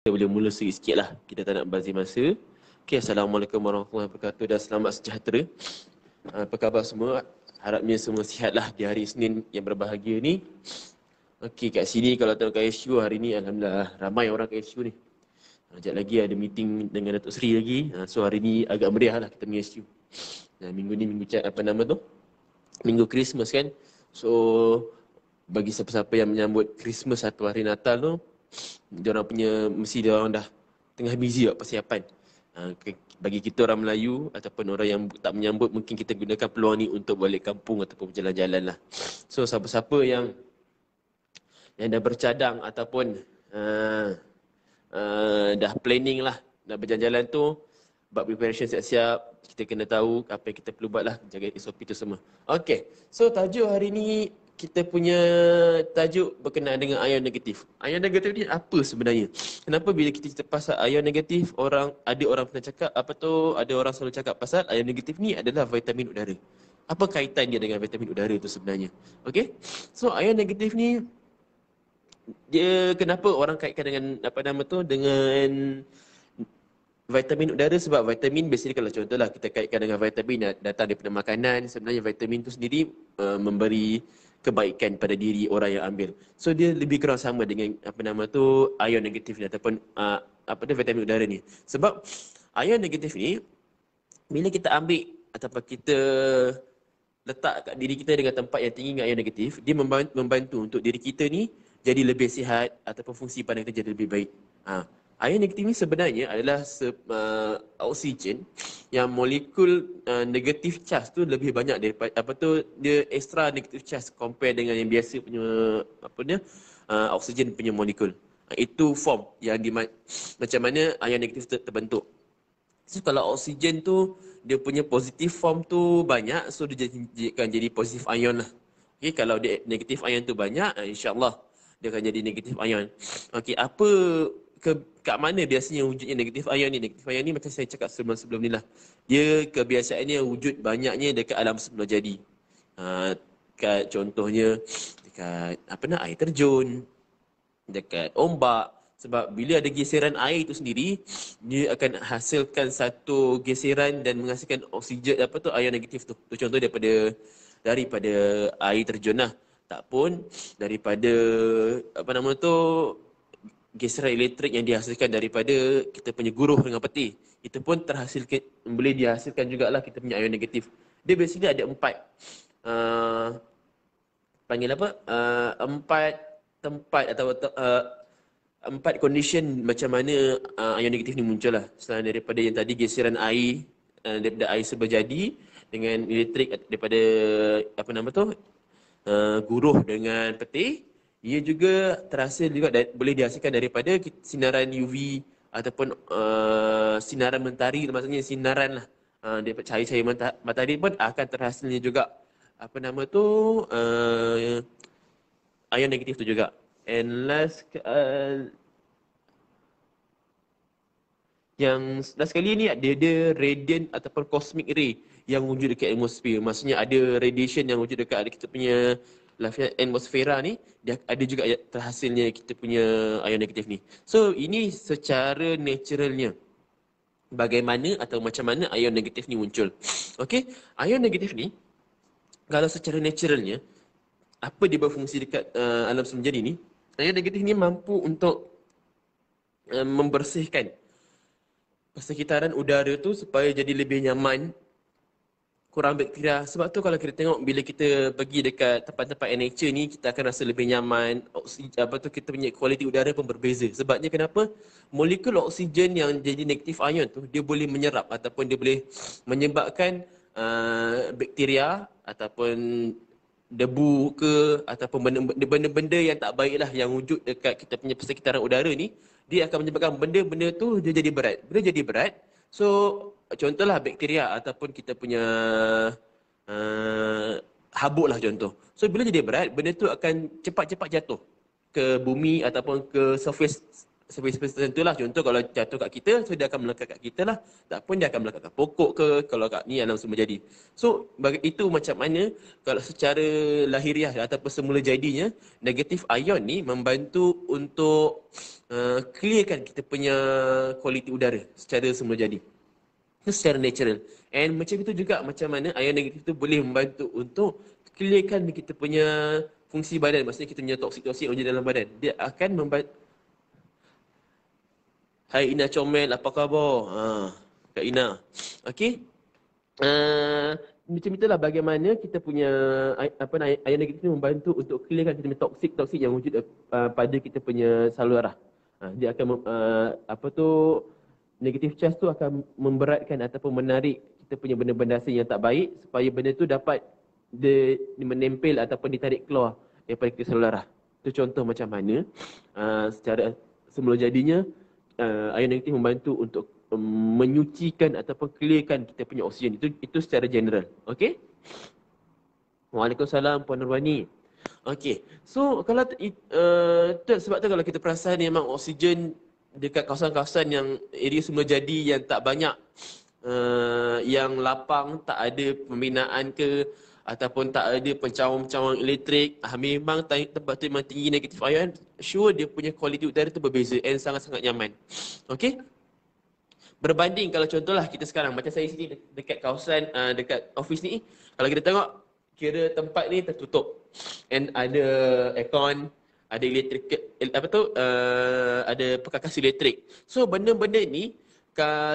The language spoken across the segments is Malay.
kita boleh mula sikit-sikit lah. Kita tak nak bazir masa. Okay, Assalamualaikum warahmatullahi wabarakatuh dan selamat sejahtera. Apa khabar semua? Harapnya semua sihat lah di hari Isnin yang berbahagia ni. Okay, kat sini kalau tengok kat HQ hari ni, Alhamdulillah ramai orang kat HQ ni. Sekejap lagi ada meeting dengan Datuk Seri lagi. So hari ni agak meriah lah kita punya HQ. Minggu ni minggu apa nama tu? Minggu Christmas kan. So bagi siapa-siapa yang menyambut Christmas atau hari Natal tu, diorang punya, mesti diorang dah tengah busy buat persiapan. Bagi kita orang Melayu ataupun orang yang tak menyambut, mungkin kita gunakan peluang ni untuk balik kampung ataupun berjalan-jalan lah. So siapa-siapa yang dah bercadang ataupun dah planning lah nak berjalan-jalan tu, buat preparation siap-siap. Kita kena tahu apa yang kita perlu buat lah, jaga SOP tu semua. Okay, so tajuk hari ni, kita punya tajuk berkenaan dengan ion negatif. Ion negatif ni apa sebenarnya? Kenapa bila kita cerita pasal ion negatif, ada orang pernah cakap, ada orang selalu cakap pasal ion negatif ni adalah vitamin udara. Apa kaitan dia dengan vitamin udara tu sebenarnya? Okay, so ion negatif ni, dia kenapa orang kaitkan dengan dengan vitamin udara? Sebab vitamin biasanya kalau contohlah kita kaitkan dengan vitamin datang daripada makanan, sebenarnya vitamin tu sendiri memberi kebaikan pada diri orang yang ambil. So dia lebih kurang sama dengan ion negatif ni ataupun vitamin udara ni. Sebab ion negatif ni bila kita ambil ataupun kita letak kat diri kita dengan tempat yang tinggi dengan ion negatif, dia membantu untuk diri kita ni jadi lebih sihat ataupun fungsi pada kita jadi lebih baik. Ion negatif ni sebenarnya adalah oksigen yang molekul negatif charge tu lebih banyak daripada dia extra negative charge compare dengan yang biasa punya oksigen punya molekul. Itu form yang macam mana ion negatif terbentuk. So kalau oksigen tu dia punya positive form tu banyak, so dia akan jadi positive ion lah. Okay, kalau dia negative ion tu banyak, insya-Allah dia akan jadi negative ion. Okay, kat mana biasanya wujudnya negatif ion ni? Negatif ion ni macam saya cakap sebelum ni lah. Dia kebiasaannya wujud banyaknya dekat alam semula jadi. Contohnya dekat air terjun, dekat ombak. Sebab bila ada geseran air itu sendiri, dia akan hasilkan satu geseran dan menghasilkan oksigen ion negatif tu. Tu contoh daripada air terjun lah. Tak pun daripada geseran elektrik yang dihasilkan daripada kita punya guruh dengan peti. Itu pun boleh dihasilkan jugalah kita punya ion negatif. Dia biasanya ada empat tempat atau empat condition macam mana ion negatif ni muncul lah. Selain daripada yang tadi geseran air, daripada air sebejadi dengan elektrik daripada guruh dengan peti. Ia juga terhasil juga boleh dihasilkan daripada sinaran UV ataupun sinaran mentari, maksudnya sinaran lah daripada cahaya-cahaya matahari pun akan terhasilnya juga ion negatif tu juga. And yang last kali ni dia radiant ataupun cosmic ray yang wujud dekat atmosfer. Maksudnya ada radiation yang wujud dekat kita punya lapisan atmosfera ni, dia ada juga terhasilnya kita punya ion negatif ni. So ini secara naturalnya bagaimana atau macam mana ion negatif ni muncul. Okey, ion negatif ni kalau secara naturalnya apa dia berfungsi dekat alam semula jadi ni, ion negatif ni mampu untuk membersihkan persekitaran udara tu supaya jadi lebih nyaman, kurang bakteria. Sebab tu kalau kita tengok bila kita pergi dekat tempat-tempat nature ni, kita akan rasa lebih nyaman. Kita punya kualiti udara pun berbeza. Sebabnya kenapa? Molekul oksigen yang jadi negatif ion tu, dia boleh menyerap ataupun dia boleh menyebabkan bakteria ataupun debu ke ataupun benda-benda yang tak baik lah yang wujud dekat kita punya persekitaran udara ni, dia akan menyebabkan benda-benda tu dia jadi berat. Bila jadi berat, so contohlah bakteria ataupun kita punya habuk lah contoh. So bila jadi berat, benda tu akan cepat-cepat jatuh ke bumi ataupun ke surface space tertentu lah. Contoh kalau jatuh kat kita, so dia akan melekat kat kita lah. Tak pun dia akan melekat kat pokok ke, kalau kat ni alam semula jadi. So itu macam mana kalau secara lahiriah ataupun semula jadinya, negatif ion ni membantu untuk clearkan kita punya kualiti udara secara semula jadi. Itu secara natural. And macam itu juga macam mana ion negatif tu boleh membantu untuk clearkan kita punya fungsi badan. Maksudnya kita punya toksik-toksik yang dalam badan. Dia akan membantu. Hai Ina Comel, apa khabar? Kak Ina. Okey. Macam itulah bagaimana kita punya ion negatif ni membantu untuk clearkan kita punya toksik-toksik yang wujud pada kita punya saluran darah. Dia akan negative charge tu akan memberatkan ataupun menarik kita punya benda-benda asing yang tak baik supaya benda tu dapat menempel ataupun ditarik keluar daripada kita saluran darah. Itu contoh macam mana secara semula jadinya ion negatif membantu untuk menyucikan ataupun clearkan kita punya oksigen. Itu secara general. Okey? Waalaikumsalam Puan Nurwani. Okey. So kalau sebab tu kalau kita perasan memang oksigen dekat kawasan-kawasan yang area semula jadi yang tak banyak yang lapang, tak ada pembinaan ke ataupun tak ada pencawang-pencawang elektrik, memang tempat tu memang tinggi negatif ion, sure dia punya kualiti udara tu berbeza and sangat-sangat nyaman. Okey? Berbanding kalau contohlah kita sekarang, macam saya sini dekat kawasan, dekat office ni, kalau kita tengok, kira tempat ni tertutup and ada aircon, ada elektrik, ada perkakas elektrik. So benda-benda ni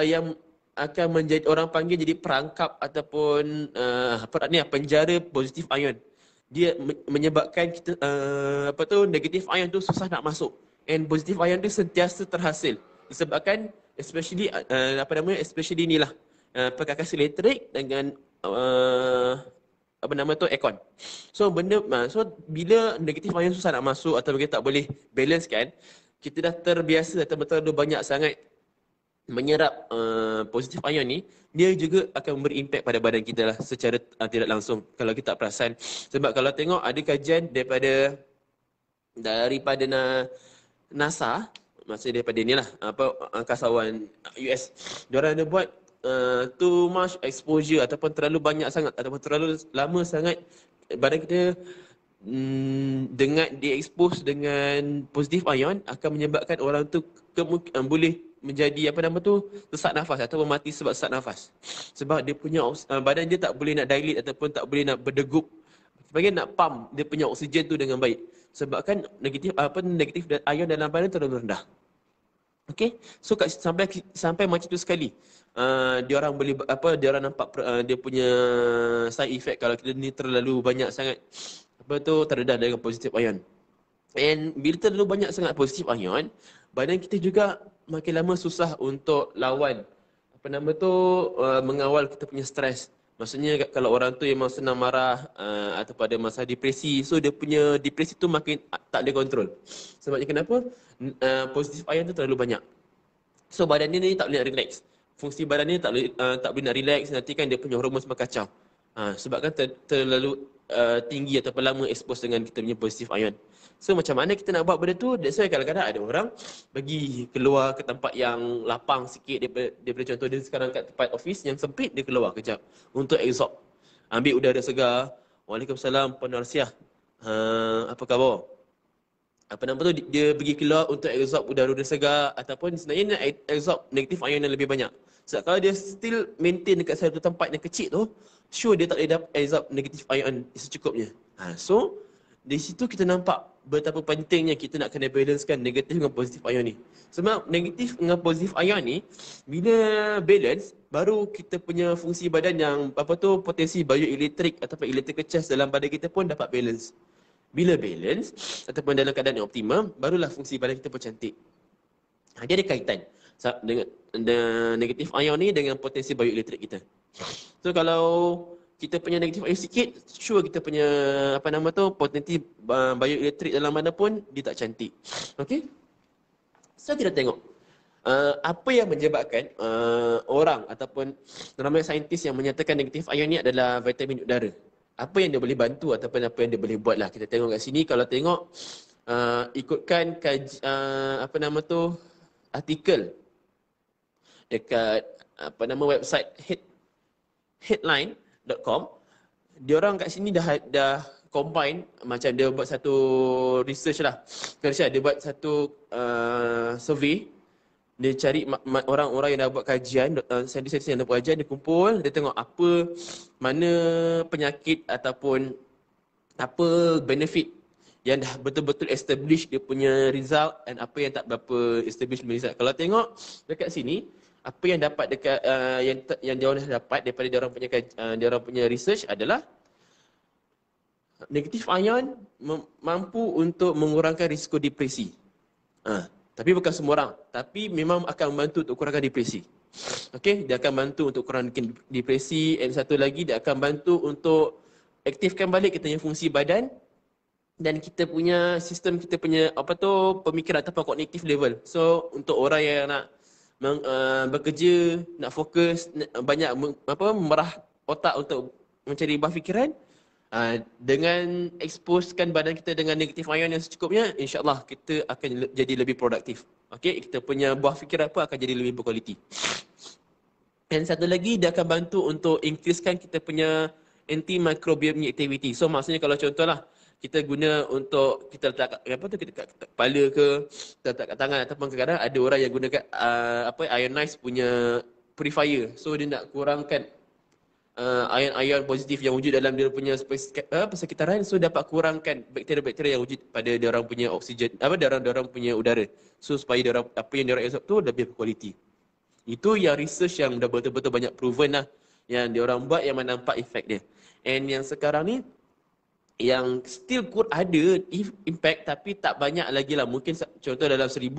yang akan menjadi orang panggil jadi perangkap ataupun penjara positif ion. Dia menyebabkan kita negatif ion tu susah nak masuk and positif ion tu sentiasa terhasil disebabkan especially inilah perkakas elektrik dengan aircon. So bila negatif ion susah nak masuk atau kita tak boleh balance kan, kita dah terbiasa atau terlalu banyak sangat menyerap positif ion ni, dia juga akan memberi impak pada badan kita lah secara tidak langsung kalau kita tak perasan. Sebab kalau tengok ada kajian daripada NASA, maksudnya daripada inilah angkasawan US, diorang ada buat too much exposure ataupun terlalu banyak sangat ataupun terlalu lama sangat badan kita dengan diekspos dengan positif ion akan menyebabkan orang tu boleh menjadi sesak nafas atau mati sebab sesak nafas. Sebab dia punya badan dia tak boleh nak dilate ataupun tak boleh nak berdegup. Sebagai nak pump dia punya oksigen tu dengan baik. Sebabkan negatif ion dalam badan terlalu rendah. Okey. So sampai macam tu sekali. Dia orang boleh nampak dia punya side effect kalau kita ni terlalu banyak sangat terdedah dengan positif ion. And bila terlalu banyak sangat positif ion, badan kita juga makin lama susah untuk lawan mengawal kita punya stres. Maksudnya kalau orang tu memang senang marah atau pada masa depresi, so dia punya depresi tu makin tak boleh kontrol. Sebabnya kenapa? Positif ion tu terlalu banyak. So badan dia ni tak boleh nak relax. Fungsi badan ni tak boleh nak relax, nanti kan dia punya hormon semua kacau. Sebab kan terlalu tinggi ataupun lama expose dengan kita punya positif ion. So macam mana kita nak buat benda tu? That's why kadang-kadang ada orang pergi keluar ke tempat yang lapang sikit daripada contoh dia sekarang kat tempat office yang sempit, dia keluar kejap untuk absorb, ambil udara segar. Waalaikumsalam Puan Narsiah. Apa khabar? Dia pergi keluar untuk absorb udara segar ataupun sebenarnya nak absorb negatif ion yang lebih banyak. Sebab kalau dia still maintain dekat satu tempat yang kecil tu, sure dia tak boleh dapat absorb negatif ion secukupnya. So di situ kita nampak betapa pentingnya kita nak kena balancekan negatif dengan positif ion ni. Sebab negatif dengan positif ion ni, bila balance, baru kita punya fungsi badan yang potensi bioelektrik ataupun electrical charge dalam badan kita pun dapat balance. Bila balance ataupun dalam keadaan yang optimum, barulah fungsi badan kita pun cantik. Dia ada kaitan dengan negatif ion ni dengan potensi bioelektrik kita. So kalau kita punya negatif ion sikit, sure kita punya potensi bioelektrik dalam badan pun dia tak cantik. Okey? So kita tengok apa yang menyebabkan orang ataupun ramai saintis yang menyatakan negatif ion ni adalah vitamin udara. Apa yang dia boleh bantu ataupun apa yang dia boleh buat lah. Kita tengok kat sini, kalau tengok ikutkan apa nama tu, artikel dekat apa nama website headline.com, diorang kat sini dah combine, macam dia buat satu research lah. Dia buat satu survey. Dia cari orang-orang yang dah buat kajian, saintis-saintis yang dah buat kajian, dia kumpul, dia tengok mana penyakit ataupun apa benefit yang dah betul-betul establish dia punya result, dan apa yang tak berapa establish result. Kalau tengok dekat sini, apa yang dapat dekat yang dia orang dah dapat daripada dia orang punya research adalah negatif ion mampu untuk mengurangkan risiko depresi. Tapi bukan semua orang, tapi memang akan membantu untuk kurangkan depresi. Okey, dia akan bantu untuk kurangkan depresi, dan satu lagi dia akan bantu untuk aktifkan balik kita punya fungsi badan dan kita punya sistem, kita punya pemikiran ataupun kognitif level. So untuk orang yang nak bekerja, nak fokus, banyak memerah otak untuk mencari buah fikiran, dengan exposekan badan kita dengan negatif ion yang secukupnya, insyaAllah kita akan jadi lebih produktif. Okey, kita punya buah fikiran apa akan jadi lebih berkualiti. Dan satu lagi, dia akan bantu untuk increasekan kita punya antimicrobial activity. So maksudnya kalau contohlah kita guna untuk kita letak kita kat kepala ke, kita letak kat tangan, ataupun kadang-kadang ada orang yang gunakan ionize punya purifier. So dia nak kurangkan ion-ion positif yang wujud dalam dia punya persekitaran, so dapat kurangkan bakteria-bakteria yang wujud pada dia orang punya oksigen, dia orang punya udara. So supaya dia orang, apa yang dia orang absorb tu lebih berkualiti. Itu yang research yang dah betul-betul banyak proven lah, yang dia orang buat, yang mana nampak efek dia. And yang sekarang ni yang still could ada impact, tapi tak banyak lagi lah. Mungkin contoh dalam 1000,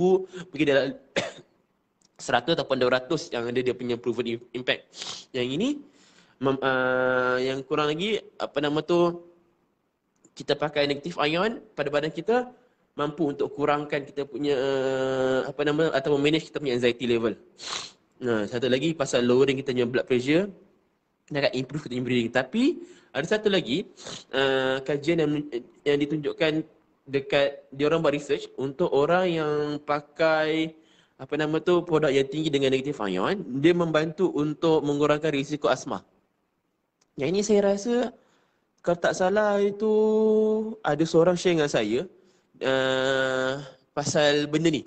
mungkin dalam 100 ataupun 200 yang ada dia punya proven impact. Yang ini yang kurang lagi, kita pakai negatif ion pada badan kita, mampu untuk kurangkan kita punya atau manage kita punya anxiety level. Satu lagi pasal lowering kita punya blood pressure, dia akan improve kita punya breathing. Tapi ada satu lagi kajian yang ditunjukkan dekat diorang buat research untuk orang yang pakai produk yang tinggi dengan negatif ion, dia membantu untuk mengurangkan risiko asma. Yang ini saya rasa, kalau tak salah itu ada seorang share dengan saya pasal benda ni.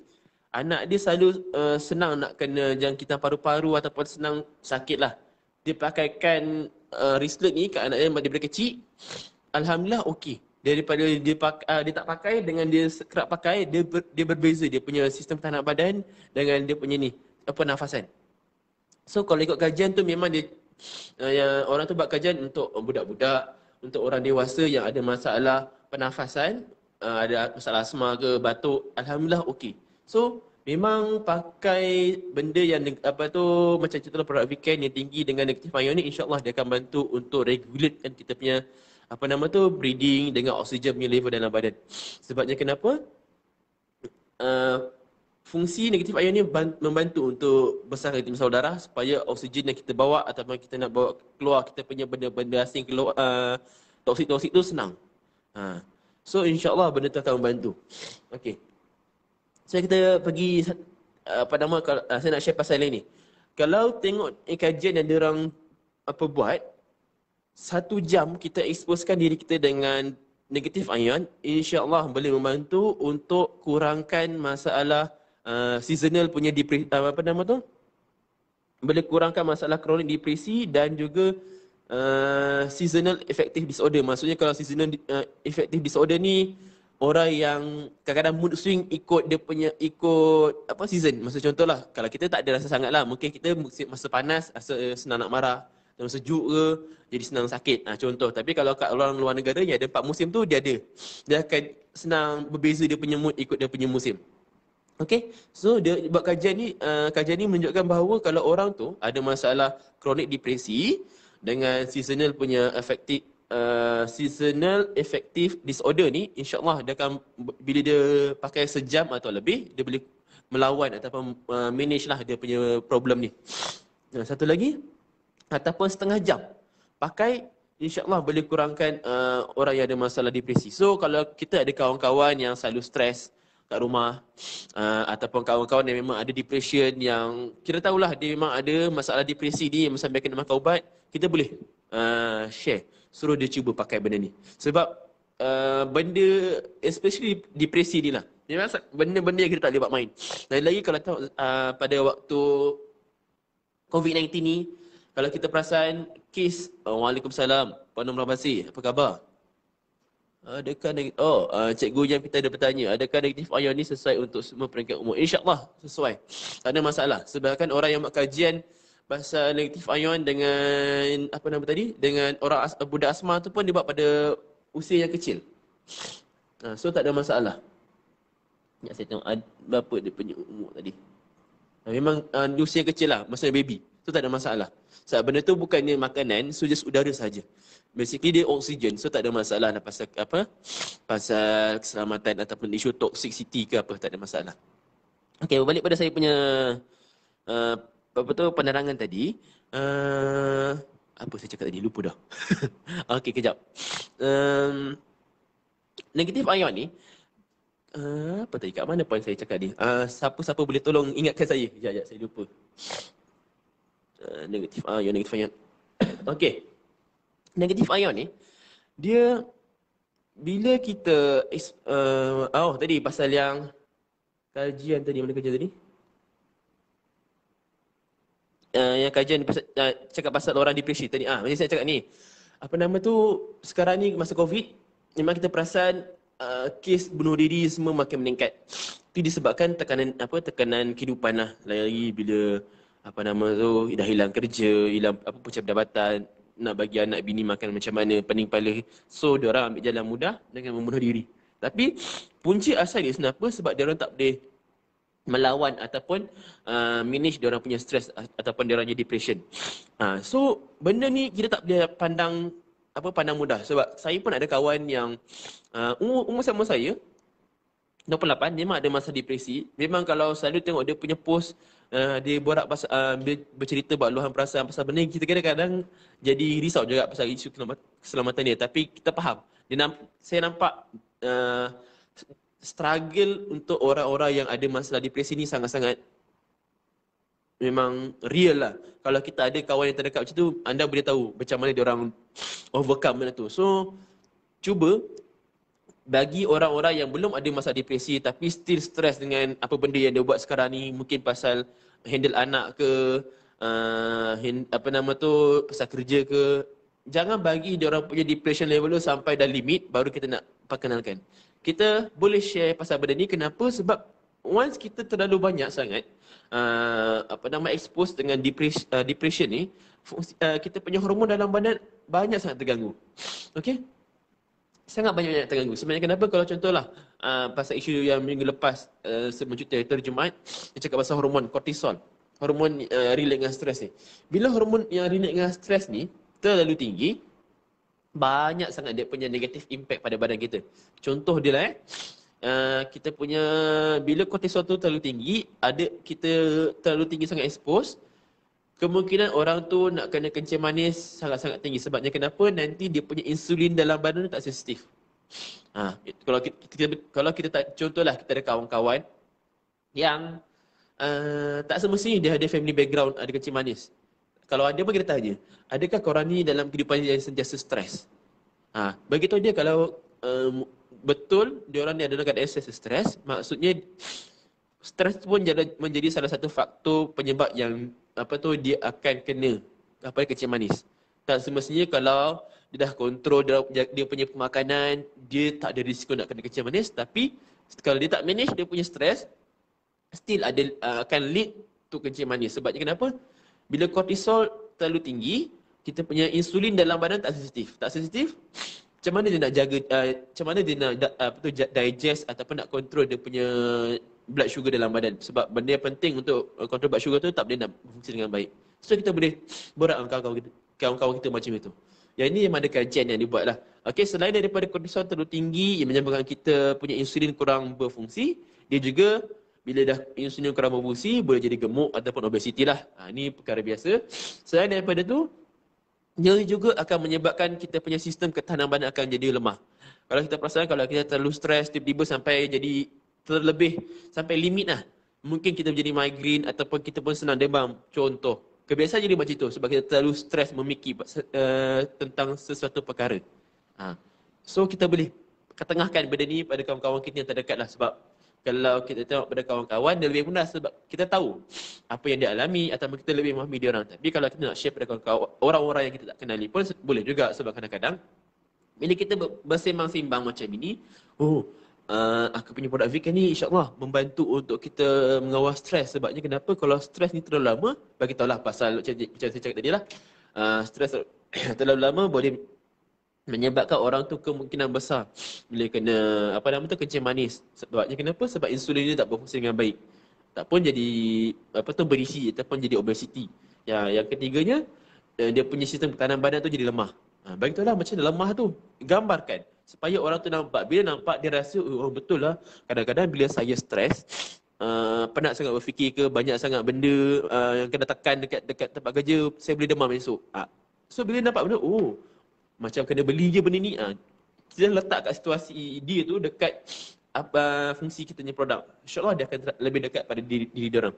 Anak dia selalu senang nak kena jangkitan paru-paru ataupun senang sakit lah. Dia pakaikan wristlet ni kat anak dia daripada kecil. Alhamdulillah okey. Daripada dia tak pakai dengan dia kerap pakai, dia berbeza dia punya sistem tahanan badan dengan dia punya pernafasan. So kalau ikut kajian tu memang dia yang orang tu buat kajian untuk budak-budak, untuk orang dewasa yang ada masalah pernafasan, ada masalah asma ke, batuk, alhamdulillah okey. So memang pakai benda yang macam contohnya produk Viken yang tinggi dengan negatif ion ni, insya-Allah dia akan bantu untuk regulatekan kita punya breathing dengan oksigen punya level dalam badan. Sebabnya kenapa? Fungsi negatif ion ni membantu untuk besarkan tim saudara supaya oksigen yang kita bawa ataupun kita nak bawa keluar kita punya benda-benda asing keluar, toksik-toksik tu senang. So insya-Allah benda tu akan membantu. Okey. So kita pergi saya nak share pasal ini. Kalau tengok kajian yang diorang buat, 1 jam kita exposekan diri kita dengan negatif ion, insya-Allah boleh membantu untuk kurangkan masalah seasonal punya depresi, boleh kurangkan masalah kronik depresi dan juga seasonal affective disorder. Maksudnya kalau seasonal affective disorder ni orang yang kadang-kadang mood swing ikut dia punya season. Maksud contohlah, kalau kita tak ada rasa sangat lah, mungkin kita masa panas rasa senang nak marah, masa sejuk ke jadi senang sakit. Contoh. Tapi kalau kat orang luar negara yang ada 4 musim tu, dia akan senang berbeza dia punya mood ikut dia punya musim. Okay, so dia buat kajian ni menunjukkan bahawa kalau orang tu ada masalah kronik depresi dengan seasonal punya seasonal affective disorder ni, insya-Allah dia akan, bila dia pakai sejam atau lebih, dia boleh melawan ataupun manage lah dia punya problem ni. Satu lagi, ataupun setengah jam pakai InsyaAllah boleh kurangkan orang yang ada masalah depresi. So kalau kita ada kawan-kawan yang selalu stres kat rumah, ataupun kawan-kawan yang memang ada depression, yang kita tahulah dia memang ada masalah depresi ni yang sampai kena makan ubat, kita boleh share, suruh dia cuba pakai benda ni. Sebab benda, especially depresi ni lah, memang benda-benda yang kita tak boleh buat main. Dan lagi kalau tahu pada waktu COVID-19 ni, kalau kita perasan kes, Waalaikumsalam, Puan Nur Rahbasi, apa khabar? Adakah Cikgu yang kita ada bertanya, adakah negatif ion ni sesuai untuk semua peringkat umur? InsyaAllah sesuai, tak ada masalah. Sebab kan orang yang buat kajian pasal negatif ion dengan apa nama tadi, dengan orang budak asma tu pun dia buat pada usia yang kecil. So tak ada masalah. Ya, saya tengok berapa dia punya umur tadi. Memang di usia kecil lah, maksudnya baby. Tu tak ada masalah. Sebab benda tu bukannya makanan, so just udara saja. Basically dia oksigen, so tak ada masalah lah pasal apa? Pasal keselamatan ataupun isu toxicity ke apa, tak ada masalah. Okey, berbalik pada saya punya apa tu penerangan tadi. Apa saya cakap tadi? Lupa dah. Okey, kejap. Negatif ion ni, apa tadi? Kat mana poin saya cakap ni? Siapa-siapa boleh tolong ingatkan saya? Sekejap, saya lupa. Negatif ion. Okey. Negatif ion ni, dia bila kita tadi pasal yang kajian tadi, mana kajian tadi? Yang kajian cakap pasal orang depresi tadi. Macam saya cakap ni. Apa nama tu, sekarang ni masa COVID, memang kita perasan kes bunuh diri semua makin meningkat. Itu disebabkan tekanan kehidupan lah. Lagi bila apa nama tu, dah hilang kerja, hilang pecah pendapatan, nak bagi anak bini makan macam mana, pening kepala. So diorang ambil jalan mudah dengan membunuh diri. Tapi punca asal dia kenapa? Sebab diorang tak boleh melawan ataupun manage diorang punya stres ataupun diorang punya depression. So benda ni kita tak boleh pandang mudah. Sebab saya pun ada kawan yang umur sama saya, 28, memang ada masa depresi. Memang kalau selalu tengok dia punya post, dia borak pasal, bercerita buat luahan perasaan pasal benda, kita kadang-kadang jadi risau juga pasal isu keselamatan dia. Tapi kita faham, saya nampak struggle untuk orang-orang yang ada masalah depresi ni sangat-sangat memang real lah. Kalau kita ada kawan yang terdekat macam tu, anda boleh tahu macam mana dia orang overcome benda tu. So cuba bagi orang-orang yang belum ada masalah depresi tapi still stress dengan apa benda yang dia buat sekarang ni, mungkin pasal handle anak ke, pasal kerja ke, jangan bagi dia orang punya depression level tu sampai dah limit baru kita nak perkenalkan. Kita boleh share pasal benda ni. Kenapa? Sebab once kita terlalu banyak sangat expose dengan depression ni, kita punya hormon dalam badan banyak sangat terganggu. Okey? Sangat banyak terganggu. Sebenarnya kenapa? Kalau contohlah pasal isu yang minggu lepas sebelum cuti hari Jumaat, dia cakap pasal hormon kortisol, hormon relate dengan stres ni. Bila hormon yang relate dengan stres ni terlalu tinggi, banyak sangat dia punya negative impact pada badan kita. Contoh dia lah kita punya, bila kortisol tu terlalu tinggi, kita terlalu tinggi sangat expose, kemungkinan orang tu nak kena kencing manis sangat-sangat tinggi. Sebabnya kenapa? Nanti dia punya insulin dalam badan tak sensitif. Kalau kita tak, contohlah kita ada kawan-kawan yang tak semestinya dia ada family background ada kencing manis. Kalau ada pun kita tanya, adakah korang ni dalam kehidupan yang sentiasa stres? Bagi tahu dia kalau betul dia orang ni ada dekat stres, maksudnya stres pun menjadi salah satu faktor penyebab yang dia akan kena kencing manis. Tak semestinya kalau dia dah kontrol dia punya pemakanan, dia tak ada risiko nak kena kencing manis. Tapi kalau dia tak manage dia punya stres, still akan lead to kencing manis. Sebabnya kenapa? Bila kortisol terlalu tinggi, kita punya insulin dalam badan tak sensitif. Macam mana dia nak jaga, macam mana dia nak digest ataupun nak kontrol dia punya blood sugar dalam badan. Sebab benda yang penting untuk kontrol blood sugar tu tak boleh nak berfungsi dengan baik. So kita boleh borak dengan kawan-kawan kita macam itu. Yang ini yang ada kajian yang dibuat lah. Okay, selain daripada kortisol terlalu tinggi yang menyebabkan kita punya insulin kurang berfungsi, dia juga bila dah insulin kurang berfungsi boleh jadi gemuk ataupun obesiti lah. Ini perkara biasa. Selain daripada tu, dia juga akan menyebabkan kita punya sistem ketahanan badan akan jadi lemah. Kalau kita perasan, kalau kita terlalu stres, tiba-tiba sampai jadi terlebih, sampai limit lah. Mungkin kita menjadi migraine ataupun kita pun senang demam. Contoh. Kebiasaan jadi macam itu sebab kita terlalu stres memikir tentang sesuatu perkara. Ha. So kita boleh ketengahkan benda ni pada kawan-kawan kita yang terdekat lah. Sebab kalau kita tengok pada kawan-kawan, dia lebih mudah sebab kita tahu apa yang dia alami ataupun kita lebih memahami dia orang. Tapi kalau kita nak share pada kawan-kawan, orang-orang yang kita tak kenali pun boleh juga sebab kadang-kadang bila kita bersembang-sembang macam ini, aku punya produk vegan ni insyaAllah membantu untuk kita mengawal stres. Sebabnya kenapa? Kalau stres ni terlalu lama, bagi tahulah pasal macam saya cakap tadi lah, stres terlalu lama boleh menyebabkan orang tu kemungkinan besar boleh kena kencing manis. Sebabnya kenapa? Sebab insulin dia tak berfungsi dengan baik. Tak pun jadi berisi ataupun jadi obesity. Yang ketiganya, dia punya sistem ketahanan badan tu jadi lemah. Bagi tahulah macam mana lemah tu. Gambarkan supaya orang tu nampak. Bila nampak dia rasa betul lah. Kadang-kadang bila saya stres, penat sangat berfikir ke, banyak sangat benda yang kena tekan dekat tempat kerja, saya boleh demam esok. So bila nampak benda, macam kena beli je benda ni. Kita letak kat situasi dia tu dekat fungsi kita punya produk. InsyaAllah dia akan lebih dekat pada diri dia orang.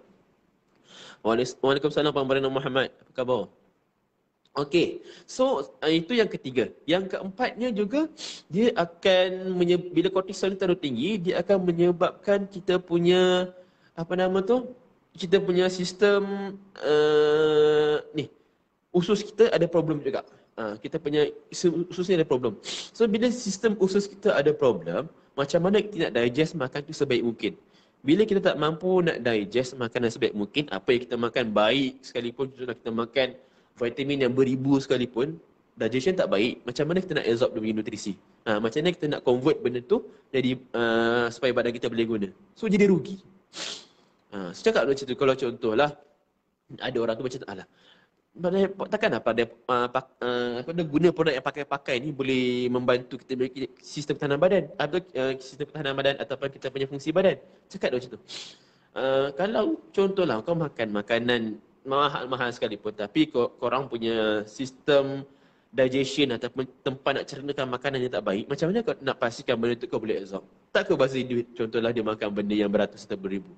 Waalaikumsalam Pak Muhammad. Apa khabar? Okey. So itu yang ketiga. Yang keempatnya juga, dia akan bila kortisol ni terlalu tinggi, dia akan menyebabkan kita punya kita punya sistem usus kita ada problem juga. Kita punya usus ni ada problem. So bila sistem usus kita ada problem, macam mana kita nak digest makan tu sebaik mungkin? Bila kita tak mampu nak digest makanan sebaik mungkin, apa yang kita makan baik sekalipun, contohnya kita makan vitamin yang beribu sekalipun, digestion tak baik, macam mana kita nak absorb dia punya nutrisi? Macam mana kita nak convert benda tu jadi supaya badan kita boleh guna? So jadi rugi. So cakap macam tu, kalau contohlah ada orang tu macam tu, takkan dia guna produk yang pakai-pakai ni boleh membantu kita memiliki sistem ketahanan badan atau sistem ketahanan badan ataupun kita punya fungsi badan. Cakap macam tu. Kalau contohlah kau makan makanan mahal-mahal sekalipun, tapi korang punya sistem digestion ataupun tempat nak cernakan makanan yang tak baik, macam mana kau nak pastikan benda tu kau boleh absorb? Tak kau bazir duit, contohlah dia makan benda yang beratus atau beribu.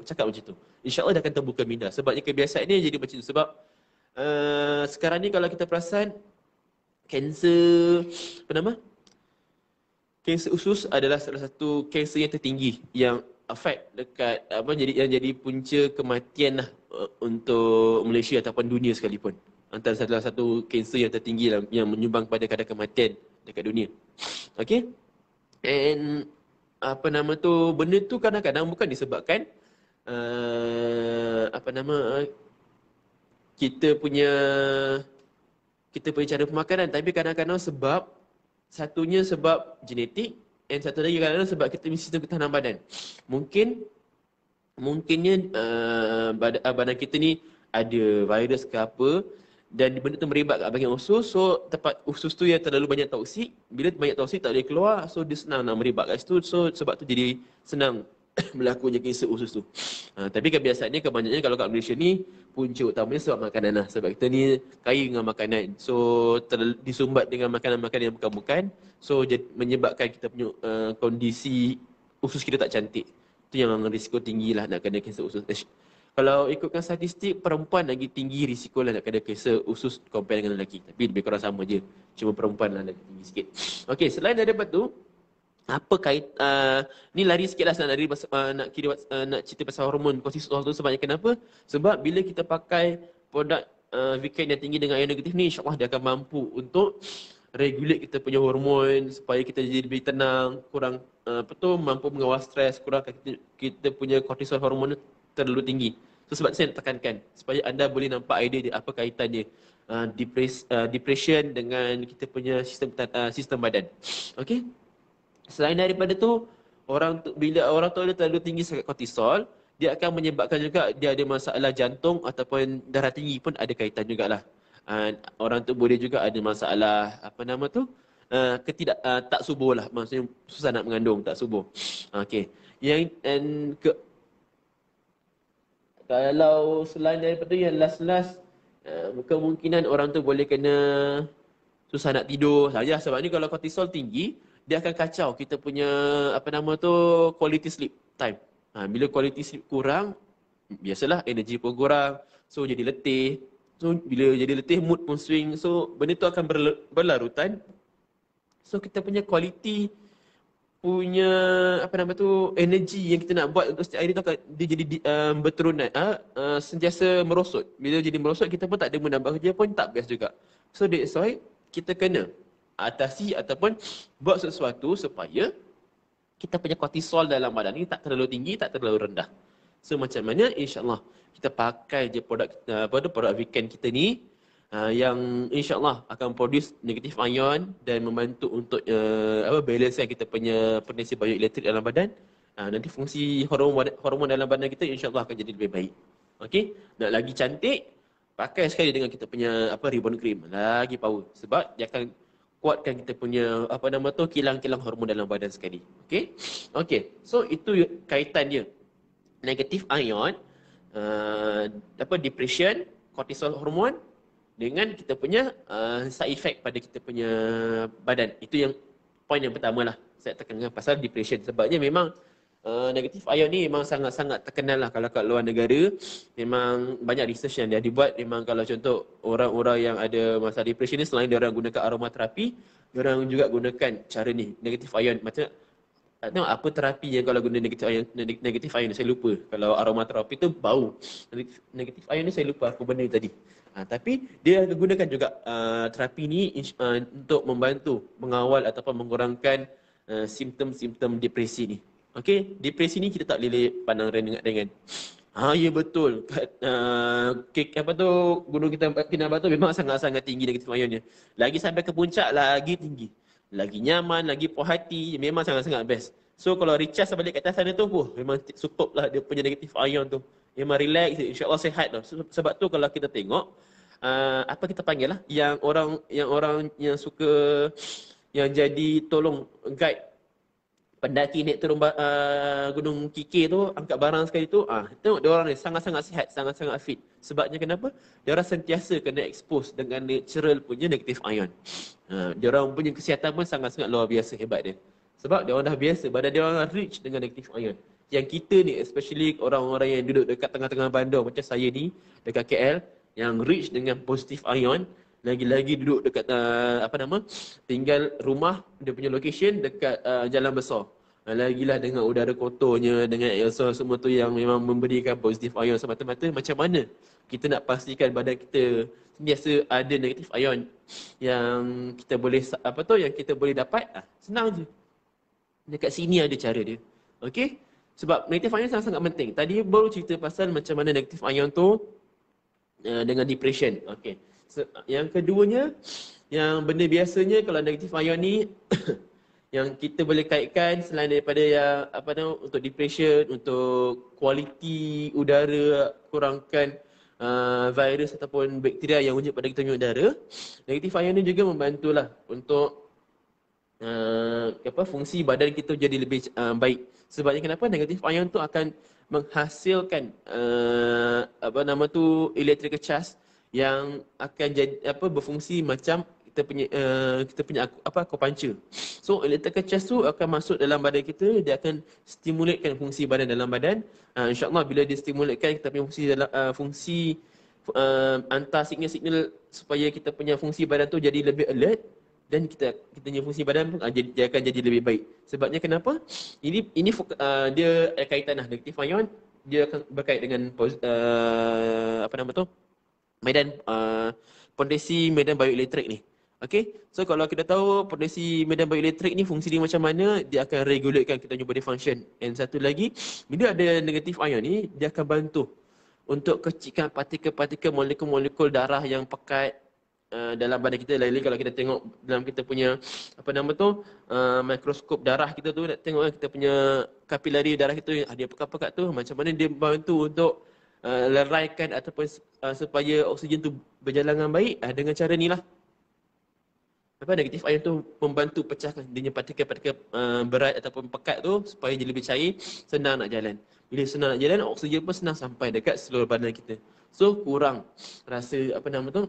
Cakap macam tu, InsyaAllah dia akan terbuka minda. Sebabnya kebiasaan ni jadi macam tu. Sebab sekarang ni kalau kita perasan, kanser kanser usus adalah salah satu kanser yang tertinggi yang affect dekat jadi punca kematian lah untuk Malaysia ataupun dunia sekalipun. Antara salah satu kanser yang tertinggi lah, yang menyumbang pada kadar kematian dekat dunia. Okay. And benda tu kadang-kadang bukan disebabkan kita punya cara pemakanan, tapi kadang-kadang satunya sebab genetik, dan satu lagi kadang-kadang sebab kita punya sistem ketahanan badan. Mungkinnya badan kita ni ada virus ke apa, dan benda tu merebak kat bahagian usus. So tempat usus tu yang terlalu banyak toksik, bila banyak toksik tak boleh keluar, so dia senang nak merebak kat situ. So sebab tu jadi senang berlakunya kanser usus tu. Tapi kebiasaannya kebanyakannya kalau kat Malaysia ni, punca utamanya sebab makanan lah. Sebab kita ni kaya dengan makanan. So disumbat dengan makanan-makanan yang bukan-bukan. So menyebabkan kita punya kondisi usus kita tak cantik. Itu yang risiko tinggi lah nak kena kanser usus. Kalau ikutkan statistik, perempuan lagi tinggi risiko lah nak kena kanser usus compare dengan lelaki. Tapi lebih kurang sama je. Cuma perempuan lah lagi tinggi sikit. Okey, selain daripada tu, apa ni lari sikit lah nak cerita pasal hormon kortisol tu. Sebabnya kenapa? Sebab bila kita pakai produk vegan yang tinggi dengan ion negatif ni, insyaAllah dia akan mampu untuk regulate kita punya hormon supaya kita jadi lebih tenang, kurang mampu mengawal stres, kurangkan kita punya kortisol hormon terlalu tinggi. So sebab saya nak tekankan supaya anda boleh nampak idea dia, apa kaitannya depression dengan kita punya sistem badan. Okey. Selain daripada tu, bila orang tu ada terlalu tinggi sangat kortisol, dia akan menyebabkan juga dia ada masalah jantung ataupun darah tinggi pun ada kaitan jugalah. Orang tu boleh juga ada masalah tak subur lah, maksudnya susah nak mengandung, tak subur. Okey. Kalau selain daripada yang last kemungkinan orang tu boleh kena susah nak tidur saja. Sebab ni kalau kortisol tinggi, dia akan kacau kita punya apa nama tu quality sleep time. Bila quality sleep kurang, biasalah energi pun kurang. So jadi letih. So bila jadi letih, mood pun swing. So benda tu akan berlarutan. So kita punya quality punya apa nama tu energi yang kita nak buat untuk setiap hari tu akan dia jadi berterunan sentiasa merosot. Bila jadi merosot, kita pun tak ada menambah kerja pun tak best juga. So that's why kita kena atasi ataupun buat sesuatu supaya kita punya kortisol dalam badan ni tak terlalu tinggi, tak terlalu rendah. So macam mana, insyaAllah kita pakai je produk weekend kita ni yang insyaAllah akan produce negative ion dan membantu untuk balancekan kita punya potensi bioelektrik dalam badan. Nanti fungsi hormon dalam badan kita insyaAllah akan jadi lebih baik. Okey, nak lagi cantik, pakai sekali dengan kita punya ribbon cream, lagi power sebab dia akan kuatkan kita punya kilang-kilang hormon dalam badan sekali. Okey. Okey. So itu kaitan dia. Negative ion, depression, cortisol hormon dengan kita punya side effect pada kita punya badan. Itu yang poin yang pertama lah. Saya tekankan pasal depression. Sebabnya memang negative ion ni memang sangat-sangat terkenal lah kalau kat luar negara. Memang banyak research yang dia dibuat. Memang kalau contoh orang-orang yang ada masalah depression ni, selain dia orang gunakan aromaterapi, dia orang juga gunakan cara ni, negative ion. Macam tak tahu apa terapi yang kalau guna negative ion, saya lupa. Kalau aromaterapi tu bau. Negative ion ni saya lupa apa benda tadi. Tapi dia gunakan juga terapi ni untuk membantu mengawal ataupun mengurangkan simptom-simptom depresi ni. Okey, depresi ni kita tak boleh pandang ringan. Ya betul. Gunung Kinabalu tu memang sangat-sangat tinggi negatif ionnya. Lagi sampai ke puncak lagi tinggi. Lagi nyaman, lagi puas hati, memang sangat-sangat best. So kalau recharge balik kat atas sana tu, memang superb lah dia punya negatif ion tu. Memang relax, insya-Allah sihat tu. Sebab tu kalau kita tengok apa kita panggil lah yang orang yang suka yang jadi tolong guide pendaki naik turun Gunung Kikir tu, angkat barang sekali tu, tengok dia orang ni sangat-sangat sihat, sangat-sangat fit. Sebabnya kenapa? Dia orang sentiasa kena expose dengan natural punya negative ion. Dia orang punya kesihatan pun sangat-sangat luar biasa hebat dia. Sebab dia orang dah biasa, badan dia orang rich dengan negative ion. Yang kita ni, especially orang-orang yang duduk dekat tengah-tengah bandar macam saya ni, dekat KL, yang rich dengan positive ion, lagi-lagi duduk dekat tinggal rumah dia punya location dekat jalan besar. Lagilah dengan udara kotornya, dengan aerosol semua tu yang memang memberikan positif ion semata-mata, macam mana kita nak pastikan badan kita sentiasa ada negatif ion yang kita boleh yang kita boleh dapat? Senang je. Dekat sini ada cara dia. Okey? Sebab negatif ion sangat-sangat penting. Tadi baru cerita pasal macam mana negatif ion tu dengan depression. Okey. Yang keduanya, yang benda biasanya kalau negatif ion ni yang kita boleh kaitkan selain daripada yang untuk depression, untuk kualiti udara, kurangkan virus ataupun bakteria yang wujud pada kita punya udara, negatif ion ni juga membantulah untuk fungsi badan kita jadi lebih baik. Sebabnya kenapa? Negatif ion tu akan menghasilkan electrical charge yang akan jadi berfungsi macam kita punya acupuncture. So electrical charge tu akan masuk dalam badan kita, dia akan stimulatekan fungsi badan dalam badan. InsyaAllah bila dia stimulatekan kita punya fungsi hantar signal-signal supaya kita punya fungsi badan tu jadi lebih alert, dan kita punya fungsi badan pun dia akan jadi lebih baik. Sebabnya kenapa? Ini dia kaitan negatif ion, dia akan berkait dengan medan potensi medan bioelektrik ni. Okey. So kalau kita tahu potensi medan bioelektrik ni fungsi dia macam mana, dia akan regulatekan kita punya body function. And satu lagi, bila ada negatif ion ni, dia akan bantu untuk kecilkan partikel-partikel molekul-molekul darah yang pekat dalam badan kita. Lain-lain kalau kita tengok dalam kita punya mikroskop darah kita tu, nak tengok kita punya kapilari darah kita yang ada pekat-pekat tu, macam mana dia bantu untuk leraikan ataupun supaya oksigen tu berjalan dengan baik dengan cara ni lah. Negatif ion tu membantu pecahkan dia punya partikel-partikel berat ataupun pekat tu supaya dia lebih cair, senang nak jalan. Bila senang nak jalan, oksigen pun senang sampai dekat seluruh badan kita. So kurang rasa apa nama tu?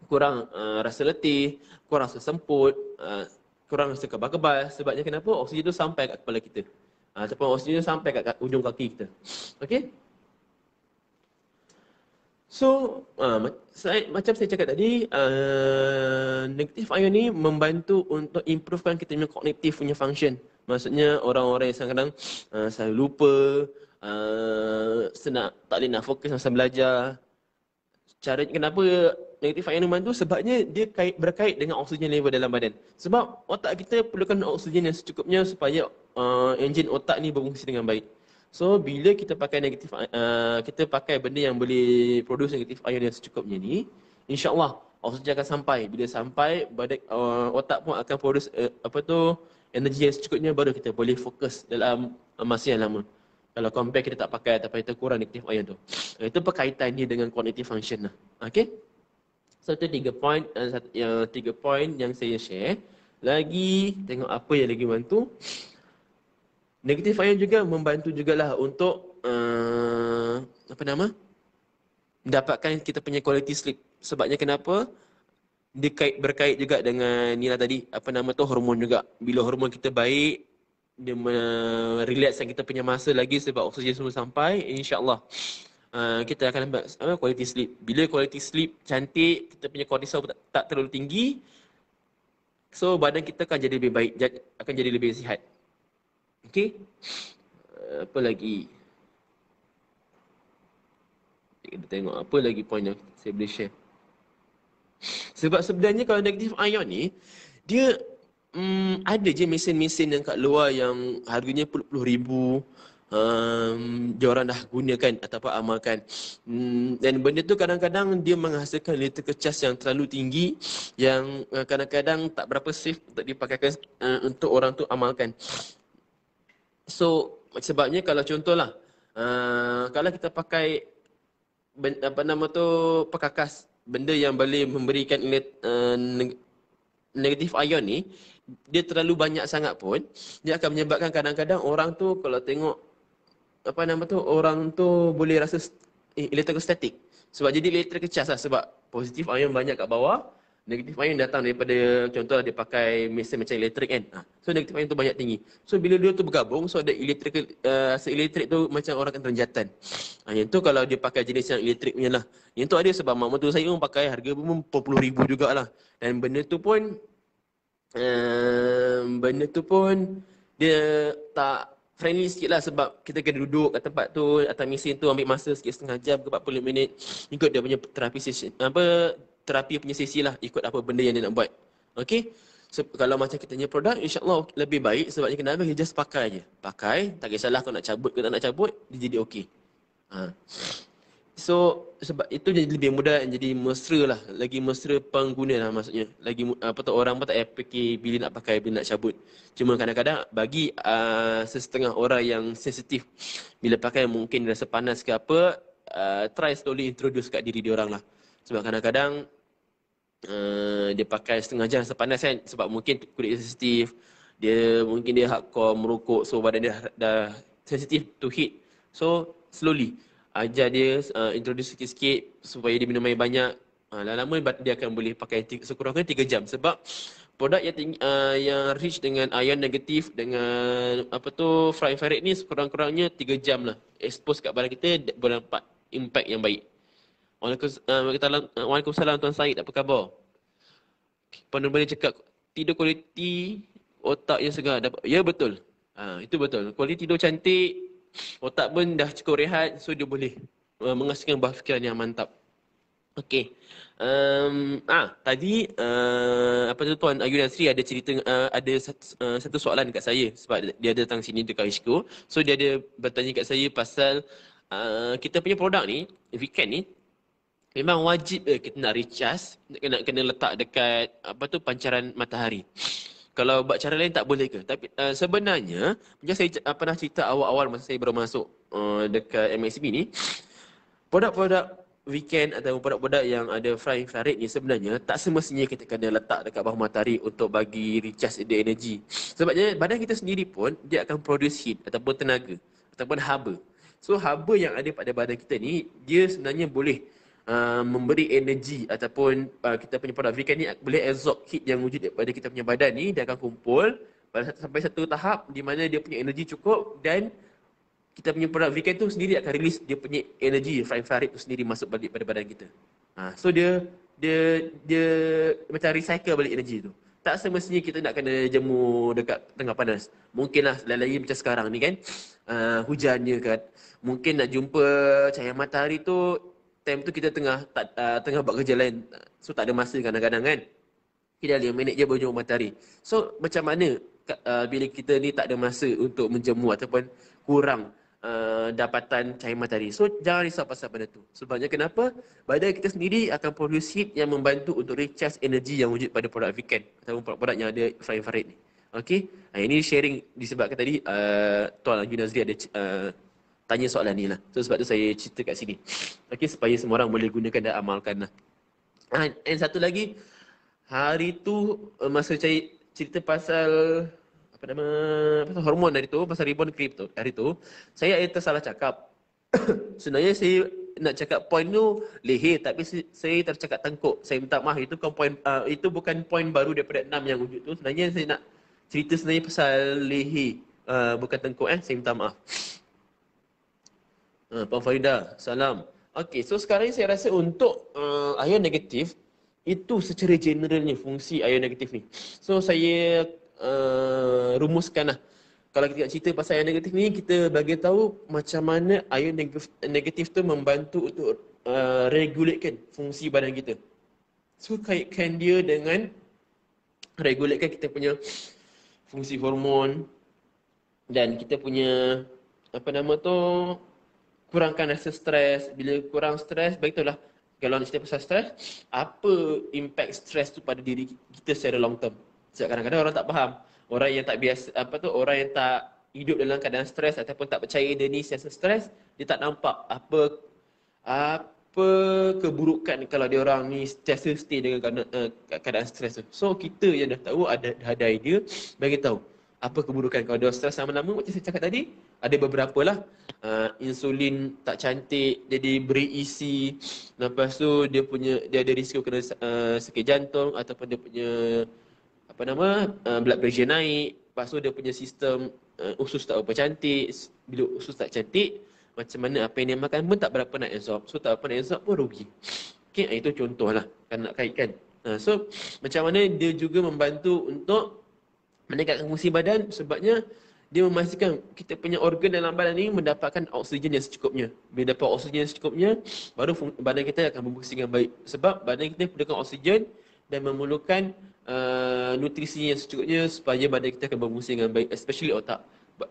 Kurang rasa letih, kurang rasa semput, kurang rasa kebal-kebal. Sebabnya kenapa? Oksigen tu sampai kat kepala kita. Ataupun oksigen tu sampai kat ujung kaki kita. Okey? So, macam saya cakap tadi, negative ion ni membantu untuk improvekan kita punya kognitif punya function. Maksudnya orang-orang yang kadang-kadang selalu lupa, tak boleh nak fokus masa belajar. Cara kenapa negative ion membantu? Sebabnya dia berkait dengan oksigen level dalam badan. Sebab otak kita perlukan oksigen yang secukupnya supaya enjin otak ni berfungsi dengan baik. So bila kita pakai kita pakai benda yang boleh produce negative ion yang secukupnya ni, insya-Allah oksigen akan sampai. Bila sampai, badan otak pun akan produce energi yang secukupnya, baru kita boleh fokus dalam masa yang lama. Kalau compare kita tak pakai ataupun kita kurang negative ion tu. Itu berkaitan dia dengan cognitive function lah. Okay? So itu 3 point, yang 3 point yang saya share. Lagi tengok apa yang lagi bantu. Negative ion juga membantu jugalah untuk mendapatkan kita punya quality sleep. Sebabnya kenapa? Dia berkait juga dengan ni lah tadi, hormon juga. Bila hormon kita baik, dia merelaxkan kita punya masa lagi sebab oksigen semua sampai, insya-Allah kita akan dapat quality sleep. Bila quality sleep cantik, kita punya cortisol tak terlalu tinggi, so badan kita akan jadi lebih baik, akan jadi lebih sihat. Okey. Apa lagi? Kita tengok apa lagi point yang saya boleh share. Sebab sebenarnya kalau negative ion ni, dia ada je mesin-mesin yang kat luar yang harganya puluh-puluh ribu, diorang dah gunakan ataupun amalkan. Dan benda tu kadang-kadang dia menghasilkan liter kecas yang terlalu tinggi, yang kadang-kadang tak berapa safe untuk dipakaikan untuk orang tu amalkan. So sebabnya kalau contohlah, kalau kita pakai perkakas, benda yang boleh memberikan negative ion ni, dia terlalu banyak sangat pun, dia akan menyebabkan kadang-kadang orang tu kalau tengok orang tu boleh rasa elektrostatik. Sebab jadi elektrik kecas lah, sebab positif ion banyak kat bawah, negatif ion datang daripada, contohlah dia pakai mesin macam elektrik kan. So negatif ion tu banyak tinggi. So bila dia tu bergabung, so ada elektrik tu macam orang akan terjatan. Yang tu kalau dia pakai jenis yang elektrik punya lah. Yang tu ada sebab mak mentua saya pun pakai, harga pun puluh ribu jugalah. Dan benda tu pun dia tak friendly sikit lah, sebab kita kena duduk kat tempat tu, atas mesin tu ambil masa sikit, setengah jam ke 40 minit, ikut dia punya terapi punya sesi lah, ikut apa benda yang dia nak buat. Okay? So, kalau macam kita punya produk, insyaAllah lebih baik. Sebabnya kenapa? Dia just pakai je. Pakai, tak kisahlah kau nak cabut ke tak nak cabut, dia jadi okay. So sebab itu jadi lebih mudah, jadi mesra lah, lagi mesra pengguna lah, maksudnya lagi orang pun tak payah fikir bila nak pakai, bila nak cabut. Cuma kadang-kadang bagi sesetengah orang yang sensitif, bila pakai mungkin rasa panas ke apa, try slowly introduce kat diri dia orang lah. Sebab kadang-kadang dia pakai setengah jam rasa panas kan, sebab mungkin kulit dia sensitif, mungkin dia hardcore merokok, so badan dia dah sensitif to heat. So slowly ajar dia, introduce sikit-sikit supaya dia minum air banyak. Lama-lama dia akan boleh pakai sekurang-kurangnya 3 jam. Sebab produk yang rich dengan ion negatif, dengan infrared ni sekurang-kurangnya 3 jam lah. Expose kat badan kita boleh dapat impact yang baik. Waalaikumsalam Tuan Syed, apa khabar? Penuh-penuh cakap tidur kualiti, otak yang segar dapat. Ya betul. Itu betul. Kualiti tidur cantik, otak pun dah cukup rehat, so dia boleh menghasilkan buah fikiran yang mantap. Okey. Tadi Tuan Ayu dan Sri ada cerita, ada satu soalan dekat saya sebab dia datang sini dekat Ishko. So dia ada bertanya kat saya pasal kita punya produk ni, Weekend ni, memang wajib kita nak recharge, kena letak dekat pancaran matahari. Kalau buat cara lain tak boleh ke? Tapi sebenarnya, macam saya pernah cerita awal-awal masa saya baru masuk dekat MXB ni, produk-produk Weekend atau produk-produk yang ada infrared ni sebenarnya tak semestinya kita kena letak dekat bawah matahari untuk bagi recharge the energy. Sebabnya badan kita sendiri pun dia akan produce heat ataupun tenaga. ataupun haba. So haba yang ada pada badan kita ni, dia sebenarnya boleh memberi energi ataupun kita punya produk weekend ni boleh absorb heat yang wujud daripada kita punya badan ni. Dia akan kumpul sampai satu tahap di mana dia punya energi cukup dan kita punya produk weekend tu sendiri akan release dia punya energi infrared tu sendiri masuk balik pada badan kita. So dia macam recycle balik energi tu. Tak semestinya kita nak kena jemur dekat tengah panas. Mungkinlah lagi macam sekarang ni kan, hujannya kan. Mungkin nak jumpa cahaya matahari tu, time tu kita tengah buat kerja lain. So tak ada masa kadang-kadang kan. Kita 5 minit je baru jumpa matahari. So macam mana bila kita ni tak ada masa untuk menjemur ataupun kurang dapatan cahaya matahari. So jangan risau pasal benda tu. Sebabnya kenapa? Badan kita sendiri akan produce heat yang membantu untuk recharge energi yang wujud pada produk weekend ataupun produk-produk yang ada infrared ni. Okey. Ini sharing disebabkan tadi Tuan Yunazri ada tanya soalan ni lah. So sebab tu saya cerita kat sini. Okey, supaya semua orang boleh gunakan dan amalkan lah. And satu lagi, hari tu masa saya cerita pasal pasal hormon hari tu, pasal ribbon creep tu, hari tu saya ada tersalah cakap. Sebenarnya saya nak cakap point tu leher, tapi saya tercakap tengkuk. Saya minta maaf, itu bukan point baru daripada 6 yang wujud tu. Sebenarnya saya nak cerita sebenarnya pasal leher, bukan tengkuk. Saya minta maaf. Puan Farida, salam. Okey, so sekarang saya rasa untuk ion negatif, itu secara generalnya fungsi ion negatif ni. So saya rumuskan lah. Kalau kita nak cerita pasal ion negatif ni, kita bagi tahu macam mana ion negatif tu membantu untuk regulatekan fungsi badan kita. So kaitkan dia dengan regulatekan kita punya fungsi hormon dan kita punya kurangkan rasa stres. Bila kurang stres, begitulah. Kalau nak cerita pasal stres, apa impact stres tu pada diri kita secara long term. Sebab kadang-kadang orang tak faham. Orang yang tak biasa, orang yang tak hidup dalam keadaan stres ataupun tak percaya dia ni siasa stres, dia tak nampak apa keburukan kalau dia orang ni sentiasa stay dengan keadaan stres tu. So kita yang dah tahu, ada idea, bagi tahu apa keburukan kalau dia stres lama-lama. Macam saya cakap tadi, ada beberapa lah. Insulin tak cantik, jadi beri isi. Lepas tu dia ada risiko kena sakit jantung ataupun dia punya blood pressure naik. Lepas tu dia punya sistem usus tak berapa cantik. Bila usus tak cantik, macam mana apa yang dia makan pun tak berapa nak absorb. So tak berapa nak absorb pun rugi. Okay, itu contoh lah kan nak kaitkan. So macam mana dia juga membantu untuk meningkatkan fungsi badan, sebabnya dia memastikan kita punya organ dalam badan ni mendapatkan oksigen yang secukupnya. Bila dapat oksigen yang secukupnya, baru badan kita akan berfungsi dengan baik. Sebab badan kita perlukan oksigen dan memerlukan nutrisi yang secukupnya supaya badan kita akan berfungsi dengan baik, especially otak.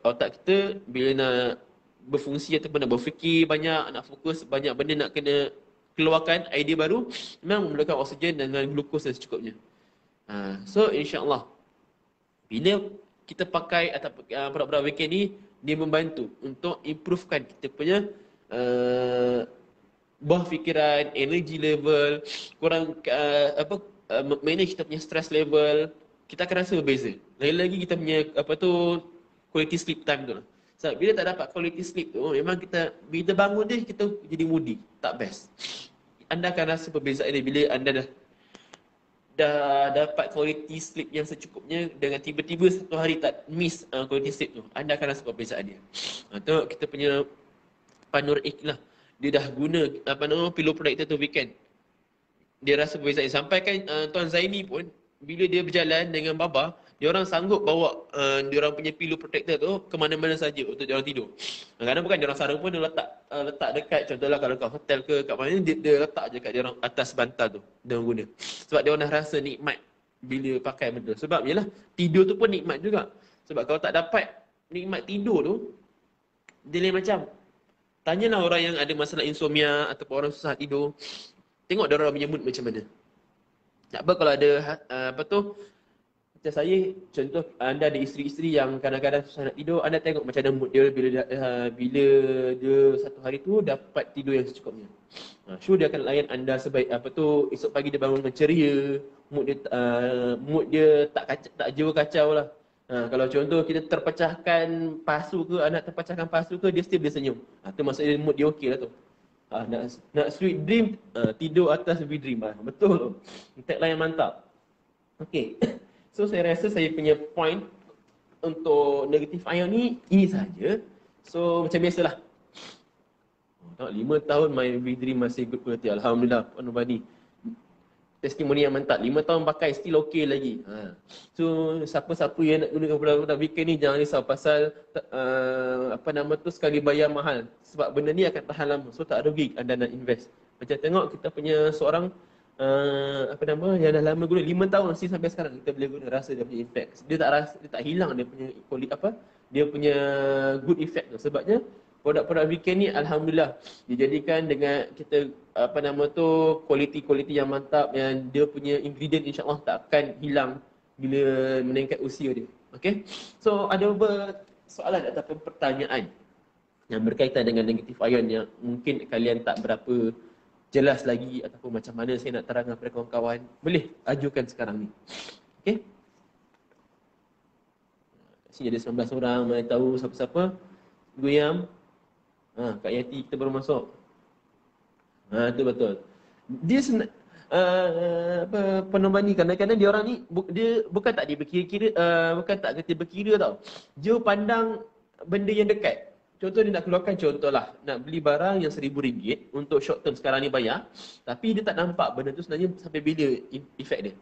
Otak kita bila nak berfungsi ataupun nak berfikir banyak, nak fokus banyak benda, nak kena keluarkan idea baru, memang memerlukan oksigen dengan glukos yang secukupnya. So insya-Allah bila kita pakai ataupun produk-produk weekend ni, dia membantu untuk improvekan kita punya buah fikiran, energy level, kurang manage kita punya stress level. Kita akan rasa berbeza. Lagi-lagi kita punya quality sleep time tu lah. Sebab bila tak dapat quality sleep tu, memang bila kita bangun dia, kita jadi moody, tak best. Anda akan rasa perbezaan dia bila anda dah dapat quality sleep yang secukupnya dengan tiba-tiba satu hari tak miss quality sleep tu. Anda akan rasa perbezaan dia. Tu kita punya Panur lah. Dia dah guna pillow protector tu weekend. Dia rasa perbezaan. Sampai kan Tuan Zaini pun bila dia berjalan dengan Baba, dia orang sanggup bawa dia orang punya pillow protector tu ke mana-mana saja untuk dia orang tidur. Kadang-kadang bukan dia orang sarung pun dia letak dekat, contohlah kalau kat hotel ke kat mana, dia letak je kat dia orang atas bantal tu dia orang guna. Sebab dia orang dah rasa nikmat bila pakai benda. Sebab yalah, tidur tu pun nikmat juga. Sebab kalau tak dapat nikmat tidur tu, dia lain macam. Tanyalah orang yang ada masalah insomnia ataupun orang susah tidur, tengok dia orang punya mood macam mana. Tak apa kalau ada macam saya, contoh anda ada isteri-isteri yang kadang-kadang susah nak tidur, anda tengok macam mana mood dia bila dia satu hari tu dapat tidur yang secukupnya. Sure dia akan layan anda sebaik esok pagi dia bangun dengan ceria, mood dia tak jiwa kacau lah. Kalau contoh kita terpecahkan pasu ke, anak terpecahkan pasu ke, dia still boleh senyum. Tu maksudnya mood dia okey lah tu. Nak sweet dream, tidur atas sweet dream. Betul tu. Tagline yang mantap. Okay. So saya rasa saya punya point untuk negatif ion ni ini saja. So macam biasalah. Tengok 5 tahun my sweet dream masih good quality. Alhamdulillah, Puan Nubani. Testimoni yang mantap. 5 tahun pakai still okey lagi. So siapa-siapa yang nak gunakan produk-produk weekend ni jangan risau pasal sekali bayar mahal. Sebab benda ni akan tahan lama. So tak rugi anda nak invest. Macam tengok kita punya seorang yang dah lama guna 5 tahun mesti sampai sekarang kita boleh guna, rasa dia punya effect. Dia tak hilang dia punya dia punya good effect tu. Sebabnya produk-produk weekend ni alhamdulillah dijadikan dengan kita kualiti-kualiti yang mantap, yang dia punya ingredient insya-Allah tak akan hilang bila meningkat usia dia. Okey. So ada beberapa soalan ataupun pertanyaan yang berkaitan dengan negatif ion yang mungkin kalian tak berapa jelas lagi ataupun macam mana saya nak terangkan kepada kawan-kawan, boleh ajukan sekarang ni. Okey. Sini ada 19 orang, mana tahu siapa-siapa. Guyam. Kak Yati kita baru masuk. Tu betul. Dia penomban ni kadang-kadang dia orang ni dia bukan tak dia berkira-kira, bukan tak kata berkira tau. Dia pandang benda yang dekat. Contoh dia nak keluarkan contohlah, nak beli barang yang RM1,000 untuk short term sekarang ni bayar, tapi dia tak nampak benda tu sebenarnya sampai bila efek dia.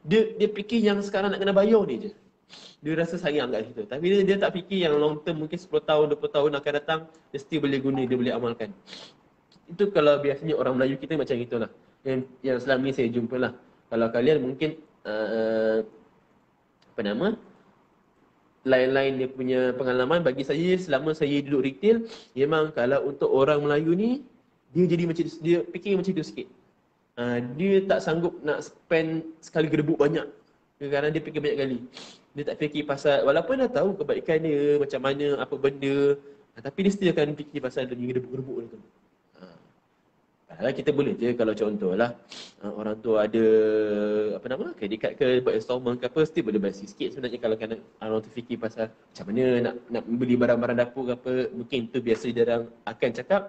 Dia fikir yang sekarang nak kena bayar ni je. Dia rasa sayang kat situ. Tapi dia tak fikir yang long term mungkin 10 tahun, 20 tahun akan datang, dia still boleh guna, dia boleh amalkan. Itu kalau biasanya orang Melayu kita macam itulah. Yang selama ni saya jumpa lah. Kalau kalian mungkin lain-lain dia punya pengalaman, bagi saya selama saya duduk retail, memang kalau untuk orang Melayu ni, dia jadi macam dia fikir macam itu sikit. Dia tak sanggup nak spend sekali gerbuk banyak. Kerana dia fikir banyak kali. Dia tak fikir pasal, walaupun dah tahu kebaikan dia, macam mana, apa benda, tapi dia still akan fikir pasal dia gerbuk-gerbuk tu. Padahal kita boleh je kalau contohlah orang tu ada kredit card ke, buat installment ke apa, still boleh bayar sikit sebenarnya kalau kan orang tu fikir pasal macam mana nak beli barang-barang dapur ke apa, mungkin tu biasa dia orang akan cakap.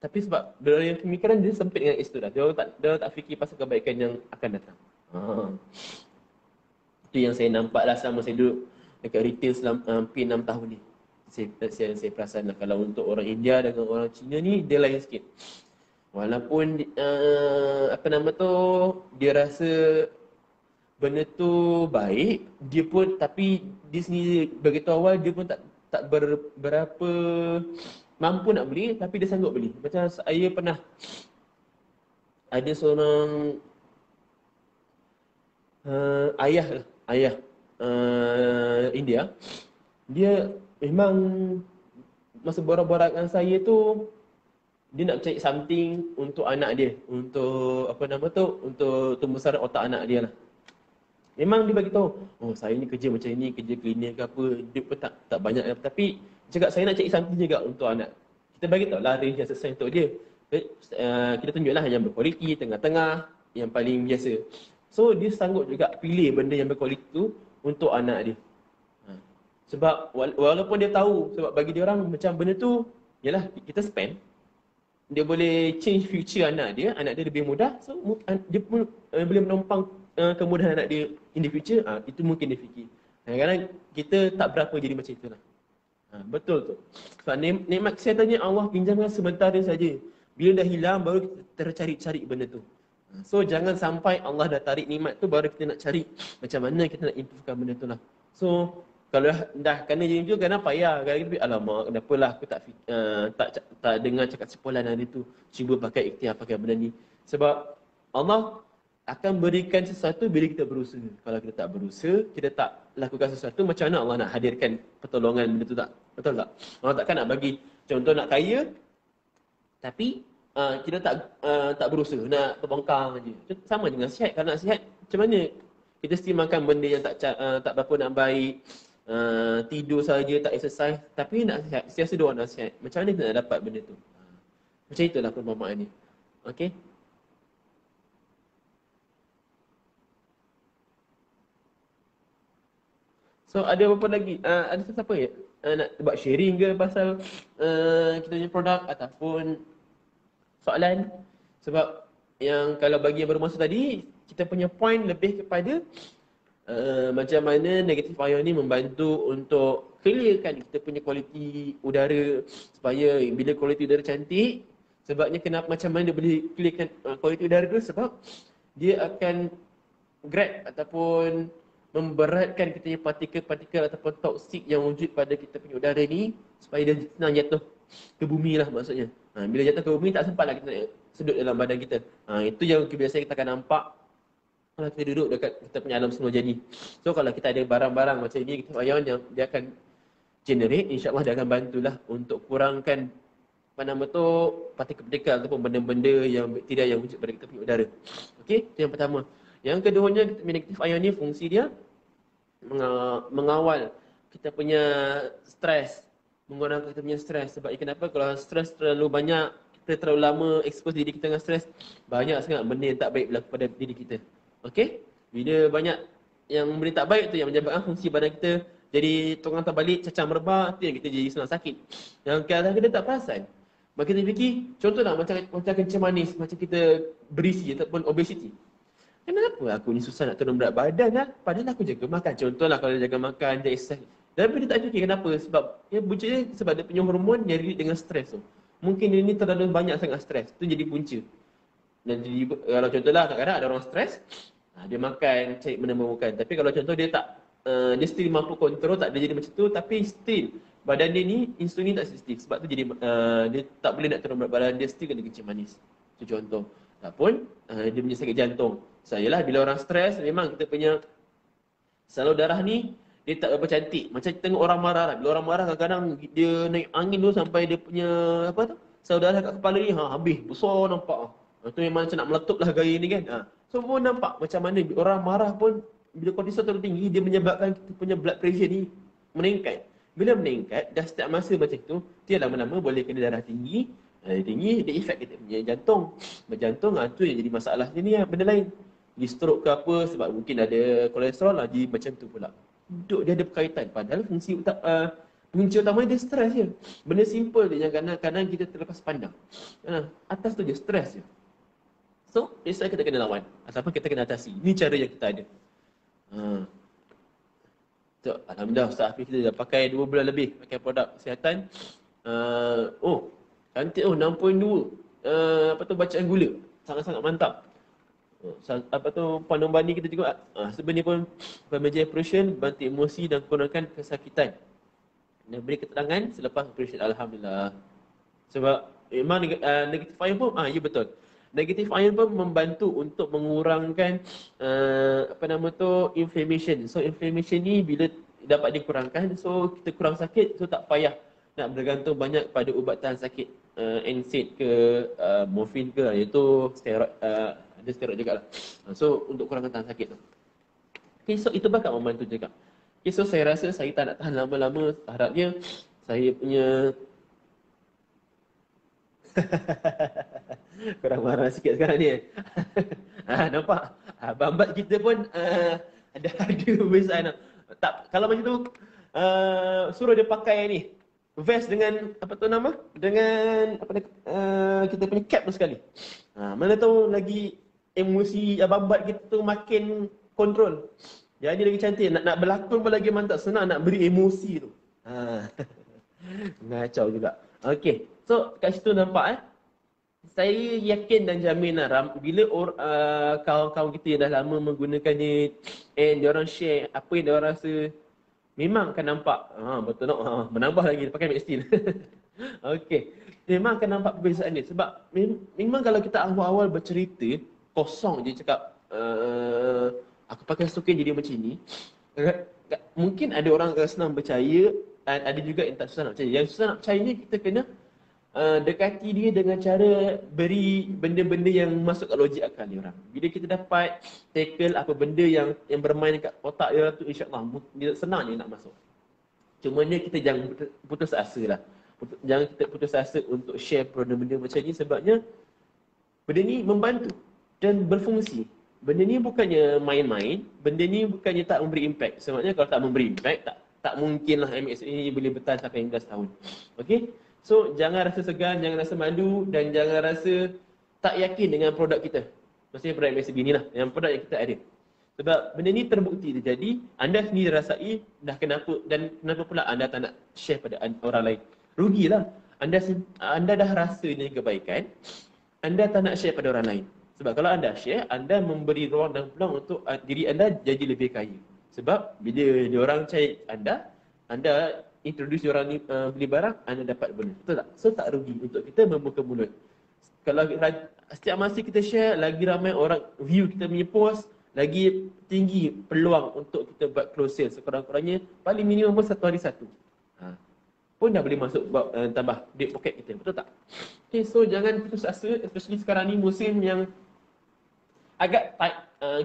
Tapi sebab dia yang pemikiran dia sempit dengan itu dah. Dia tak fikir pasal kebaikan yang akan datang. Itu yang saya nampak lah selama saya duduk dekat retail selama hampir 6 tahun ni. Saya perasan lah kalau untuk orang India dengan orang Cina ni dia lain sikit. Walaupun dia rasa benda tu baik, dia pun tapi di sini begitu awal dia pun tak berapa mampu nak beli, tapi dia sanggup beli. Macam saya pernah ada seorang ayah India. Dia memang masa borak-borak dengan saya tu, dia nak cari something untuk anak dia, untuk untuk pembesaran otak anak dia lah. Memang dia bagi tahu, saya ni kerja macam ni, kerja cleaner ke apa, dia pun tak banyak, tapi cakap saya nak cari something juga untuk anak. Kita bagi tahu lah range yang sesuai untuk dia. Kita tunjuklah yang berkualiti, tengah-tengah, yang paling biasa. So dia sanggup juga pilih benda yang berkualiti tu untuk anak dia. Sebab walaupun dia tahu, sebab bagi dia orang macam benda tu, yalah kita spend, dia boleh change future anak dia lebih mudah. So dia pun boleh menopang kemudahan anak dia in the future. Itu mungkin dia fikir. Kadang-kadang kita tak berapa jadi macam itulah. Betul tu. Sebab nikmat kesehatannya Allah pinjamkan sementara saja. Bila dah hilang baru kita tercari-cari benda tu. So jangan sampai Allah dah tarik nikmat tu baru kita nak cari macam mana kita nak improvekan benda tu lah. So kalau dah kena jadi macam tu, kadang payah. Kadang-kadang alamak, kenapalah aku tak dengar cakap sepolan hari tu. Cuba pakai ikhtiar, pakai benda ni. Sebab Allah akan berikan sesuatu bila kita berusaha. Kalau kita tak berusaha, kita tak lakukan sesuatu, macam mana Allah nak hadirkan pertolongan benda tu tak? Betul tak? Allah takkan nak bagi, contoh nak kaya, tapi kita tak berusaha, nak terbongkar je. Sama dengan sihat. Kalau nak sihat, macam mana? Kita mesti makan benda yang tak berapa nak baik, tidur saja, tak exercise, tapi nak sihat, sentiasa doa nak sihat. Macam mana kita nak dapat benda tu? Macam itulah perumpamaan ni. Okey? So ada apa lagi? Ada siapa ya? Nak buat sharing ke pasal kita punya produk ataupun soalan? Sebab yang kalau bagi yang baru masuk tadi, kita punya point lebih kepada macam mana negative ion ni membantu untuk clearkan kita punya kualiti udara supaya bila kualiti udara cantik, sebabnya kenapa macam mana dia boleh clearkan kualiti udara tu sebab dia akan grab ataupun memberatkan kita punya partikel-partikel ataupun toksik yang wujud pada kita punya udara ni supaya dia senang jatuh ke bumi lah maksudnya. Bila jatuh ke bumi tak sempat lah kita nak sedut dalam badan kita. Itu yang biasanya kita akan nampak kalau kita duduk dekat kita punya alam semula jadi. So kalau kita ada barang-barang macam ini, kita ion yang dia akan generate, insyaAllah dia akan bantulah untuk kurangkan apa nama tu partikel-partikel ataupun benda-benda yang bakteria yang wujud pada kita punya udara. Okey, itu yang pertama. Yang keduanya, negatif ion ni fungsi dia mengawal kita punya stres, mengurangkan kita punya stres. Sebab kenapa? Kalau stres terlalu banyak, kita terlalu lama expose diri kita dengan stres, banyak sangat benda yang tak baik berlaku pada diri kita. Okey? Bila banyak yang benda tak baik tu yang menyebabkan fungsi badan kita jadi tongkang terbalik, cacah merebah, tu yang kita jadi senang sakit. Yang kadang kita tak perasan. Maka kita fikir, contohlah macam kencing manis, macam kita berisi ataupun obesity. Kenapa aku ni susah nak turun berat badan lah? Padahal aku jaga makan. Contohlah kalau dia jaga makan, dia exercise. Tapi dia tak fikir kenapa? Sebab puncanya sebab dia punya hormon yang relate dengan stres tu. Mungkin dia ni terlalu banyak sangat stres. Tu jadi punca. Dan jadi, kalau contohlah kadang-kadang ada orang stres, dia makan, cari benda makan. Tapi kalau contoh dia tak, dia still mampu kontrol, tak ada jadi macam tu. Tapi still, badan dia ni insulin tak sensitif. Sebab tu jadi, dia tak boleh nak turun berat badan, dia still kena kencing manis. Itu contoh. Ataupun, dia punya sakit jantung. Sayalah bila orang stres, memang kita punya salur darah ni dia tak berapa cantik. Macam kita tengok orang marah lah. Bila orang marah kadang-kadang dia naik angin tu sampai dia punya apa tu? Salur darah kat kepala ni habis, besar nampak. Itu memang macam nak meletup lah gaya ni kan. So pun nampak macam mana orang marah pun bila kortisol terlalu tinggi, dia menyebabkan kita punya blood pressure ni meningkat. Bila meningkat, dah setiap masa macam tu, dia lama-lama boleh kena darah tinggi. Tinggi, dia efek kita punya jantung. Jantung tu yang jadi masalah ni benda lain. Di stroke ke apa sebab mungkin ada kolesterol lah, jadi macam tu pula. Dia ada berkaitan. Padahal fungsi punca utama dia stres je. Benda simple je yang kadang-kadang kita terlepas pandang. Atas tu je, stres je. So, that's why kita kena lawan. Ataupun kita kena atasi. Ini cara yang kita ada. So, Alhamdulillah Ustaz Hafiz kita dah pakai 2 bulan lebih pakai produk kesihatan. Cantik 6.2 apa tu bacaan gula. Sangat-sangat mantap. Apa tu pandang bani kita juga sebenarnya pun pemejah operation bantu emosi dan kurangkan kesakitan. Dan beri keterangan selepas operation, alhamdulillah. Sebab memang negative ion pun ya betul. Negative ion pun membantu untuk mengurangkan inflammation. So inflammation ni bila dapat dikurangkan, so kita kurang sakit, so tak payah nak bergantung banyak pada ubat tahan sakit, NSAID ke morfin ke, iaitu steroid, ada steroid juga lah. So untuk kurangkan tahan sakit tu. Okay, so itu bakal membantu juga. Okay, so saya rasa saya tak nak tahan lama-lama. Harapnya saya punya korang marah sikit sekarang ni. Nampak? Bambat kita pun ada kebiasaan. Tak, kalau macam tu suruh dia pakai ni vest dengan apa tu nama? Dengan kita punya cap tu sekali. Mana tahu lagi emosi bambat kita tu makin kontrol. Jadi lagi cantik, nak berlakon pun lagi mantap, senang nak beri emosi tu. Ngacau juga. Okey. So kat situ nampak saya yakin dan jamin lah bila kawan-kawan kita yang dah lama menggunakannya and diorang share apa yang diorang rasa, memang akan nampak betul nak menambah lagi pakai Maxtin. Okey. Memang akan nampak perbezaan dia sebab memang kalau kita awal-awal bercerita kosong je cakap aku pakai stokin jadi macam ni, mungkin ada orang akan senang percaya, ada juga yang tak susah nak percaya. Yang susah nak percaya ni kita kena dekati dia dengan cara beri benda-benda yang masuk kat logik akal dia orang. Bila kita dapat tackle apa benda yang bermain kat otak dia tu, insya-Allah dia senang je nak masuk. Cuma ni kita jangan putus asa lah. Jangan kita putus asa untuk share benda-benda macam ni sebabnya benda ni membantu dan berfungsi. benda ni bukannya main-main, benda ni bukannya tak memberi impact. Sebenarnya kalau tak memberi impact, tak mungkinlah MX ini boleh bertahan sampai 15 tahun. Okey? So, jangan rasa segan, jangan rasa malu dan jangan rasa tak yakin dengan produk kita. Maksudnya produk MX ni lah, yang produk yang kita ada. Sebab benda ni terbukti terjadi, anda sendiri rasai dah kenapa pula anda tak nak share pada orang lain. Rugilah. Anda dah rasa ni kebaikan, anda tak nak share pada orang lain. Sebab kalau anda share, anda memberi ruang dan peluang untuk diri anda jadi lebih kaya. Sebab bila diorang cari anda introduce diorang ni beli barang, anda dapat benda. Betul tak? So tak rugi untuk kita membuka mulut. Kalau setiap masa kita share, lagi ramai orang view kita punya post, lagi tinggi peluang untuk kita buat close sale. Sekurang-kurangnya paling minimum pun 1 hari 1. Pun dah boleh masuk tambah deep pocket kita. Betul tak? Okay, so jangan putus asa, especially sekarang ni musim yang agak tight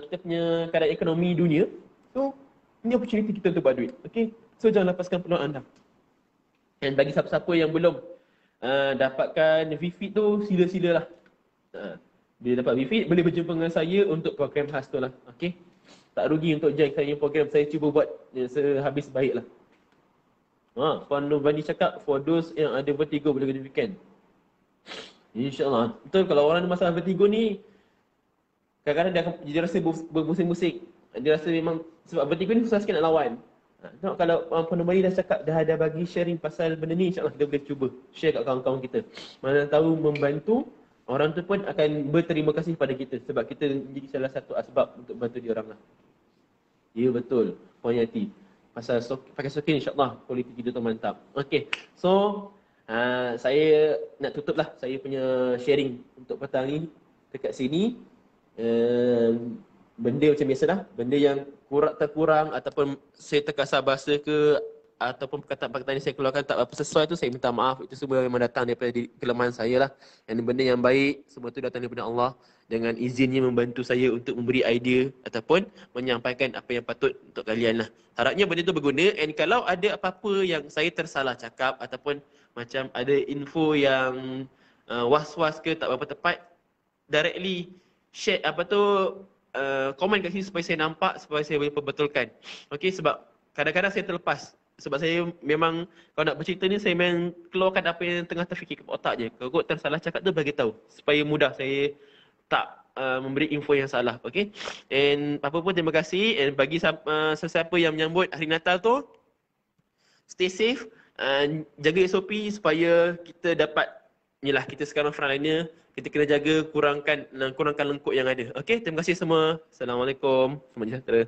kita punya keadaan ekonomi dunia. So, ini opportunity kita untuk buat duit. Okay? So, jangan lepaskan peluang anda. Dan bagi siapa-siapa yang belum dapatkan VFit tu, sila-silalah. Bila dapat VFit, boleh berjumpa dengan saya untuk program khas tu lah. Okay? Tak rugi untuk join saya program. Saya cuba buat sehabis baik lah. Puan Nurvani cakap, for those yang ada vertigo boleh kerja weekend. InsyaAllah. Betul, kalau orang ada masalah vertigo ni, kadang-kadang dia rasa bermusing-musing. Dia rasa memang, sebab vertigo ni susah sikit nak lawan. Tengok kalau Puan Nurvani dah cakap, dah ada bagi sharing pasal benda ni, insyaAllah kita boleh cuba share kat kawan-kawan kita. Mana tahu membantu, orang tu pun akan berterima kasih pada kita. Sebab kita jadi salah satu asbab untuk bantu dia orang lah. Ya betul, Puan Yati. Pasal pakai sokin, insyaAllah kualiti video tu mantap. Okay, so saya nak tutup lah saya punya sharing untuk petang ni dekat sini. Benda macam biasa lah, benda yang terkurang ataupun saya terkasar bahasa ke ataupun perkataan-perkataan yang saya keluarkan tak apa sesuai tu, saya minta maaf. Itu semua memang datang daripada kelemahan saya lah. Yang benda yang baik, semua tu datang daripada Allah dengan izinnya membantu saya untuk memberi idea ataupun menyampaikan apa yang patut untuk kalian lah. Harapnya benda tu berguna, and kalau ada apa-apa yang saya tersalah cakap ataupun macam ada info yang was-was ke tak berapa tepat, directly share komen kat sini supaya saya nampak, supaya saya boleh perbetulkan. Okey, sebab kadang-kadang saya terlepas. Sebab saya memang, kalau nak bercerita ni, saya memang keluarkan apa yang tengah terfikir ke otak je. Kalau kot tersalah cakap tu, bagi tahu supaya mudah saya tak memberi info yang salah. Okey. And apa pun terima kasih, and bagi sesiapa yang menyambut hari Natal tu, stay safe, jaga SOP supaya kita dapat, inilah kita sekarang frontliner, kita kena jaga kurangkan lengkuk yang ada. Okey, terima kasih semua. Assalamualaikum. Selamat sejahtera.